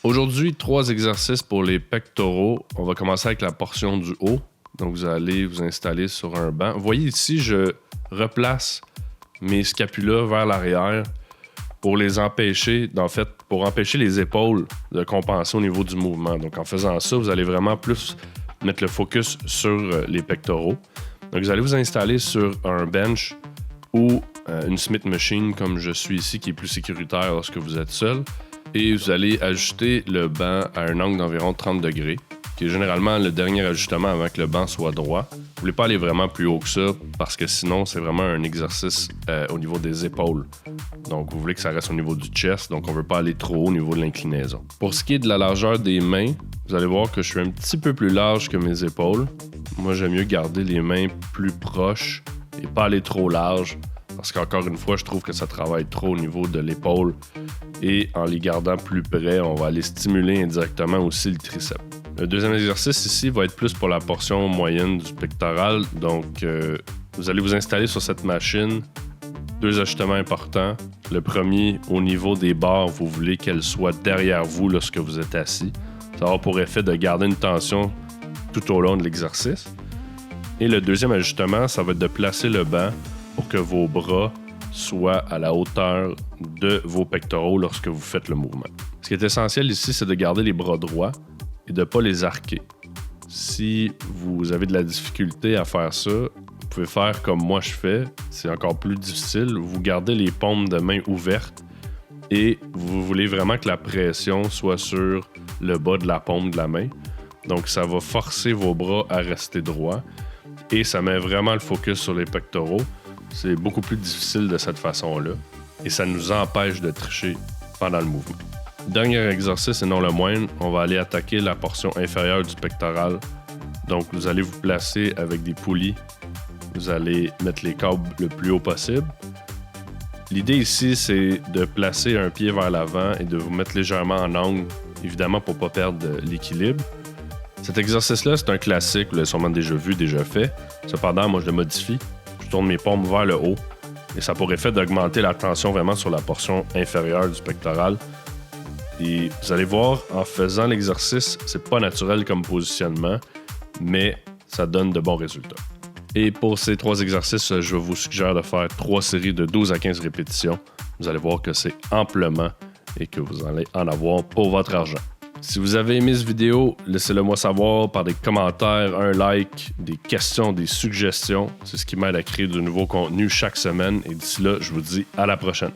Aujourd'hui, 3 exercices pour les pectoraux. On va commencer avec la portion du haut. Donc, vous allez vous installer sur un banc. Vous voyez ici, je replace mes scapulas vers l'arrière pour les empêcher, pour empêcher les épaules de compenser au niveau du mouvement. Donc, en faisant ça, vous allez vraiment plus mettre le focus sur les pectoraux. Donc, vous allez vous installer sur un bench ou une Smith Machine comme je suis ici, qui est plus sécuritaire lorsque vous êtes seul. Et vous allez ajuster le banc à un angle d'environ 30 degrés, qui est généralement le dernier ajustement avant que le banc soit droit. Vous ne voulez pas aller vraiment plus haut que ça, parce que sinon, c'est vraiment un exercice au niveau des épaules. Donc, vous voulez que ça reste au niveau du chest, donc on ne veut pas aller trop haut au niveau de l'inclinaison. Pour ce qui est de la largeur des mains, vous allez voir que je suis un petit peu plus large que mes épaules. Moi, j'aime mieux garder les mains plus proches et pas aller trop large, parce qu'encore une fois, je trouve que ça travaille trop au niveau de l'épaule. Et en les gardant plus près, on va aller stimuler indirectement aussi le triceps. Le deuxième exercice ici va être plus pour la portion moyenne du pectoral. Donc, vous allez vous installer sur cette machine. 2 ajustements importants. Le premier, au niveau des barres, vous voulez qu'elles soient derrière vous lorsque vous êtes assis. Ça va avoir pour effet de garder une tension tout au long de l'exercice. Et le deuxième ajustement, ça va être de placer le banc pour que vos bras soient à la hauteur de vos pectoraux lorsque vous faites le mouvement. Ce qui est essentiel ici, c'est de garder les bras droits et de ne pas les arquer. Si vous avez de la difficulté à faire ça, vous pouvez faire comme moi je fais. C'est encore plus difficile. Vous gardez les paumes de main ouvertes et vous voulez vraiment que la pression soit sur le bas de la paume de la main. Donc, ça va forcer vos bras à rester droits et ça met vraiment le focus sur les pectoraux. C'est beaucoup plus difficile de cette façon-là et ça nous empêche de tricher pendant le mouvement. Dernier exercice et non le moindre, on va aller attaquer la portion inférieure du pectoral. Donc, vous allez vous placer avec des poulies. Vous allez mettre les câbles le plus haut possible. L'idée ici, c'est de placer un pied vers l'avant et de vous mettre légèrement en angle, évidemment pour ne pas perdre l'équilibre. Cet exercice-là, c'est un classique, vous l'avez sûrement déjà vu, déjà fait. Cependant, moi, je le modifie. Je tourne mes paumes vers le haut et ça a pour effet d'augmenter la tension vraiment sur la portion inférieure du pectoral. Et vous allez voir, en faisant l'exercice, c'est pas naturel comme positionnement, mais ça donne de bons résultats. Et pour ces 3 exercices, je vous suggère de faire 3 séries de 12 à 15 répétitions. Vous allez voir que c'est amplement et que vous allez en avoir pour votre argent. Si vous avez aimé cette vidéo, laissez-le moi savoir par des commentaires, un like, des questions, des suggestions. C'est ce qui m'aide à créer du nouveau contenu chaque semaine. Et d'ici là, je vous dis à la prochaine.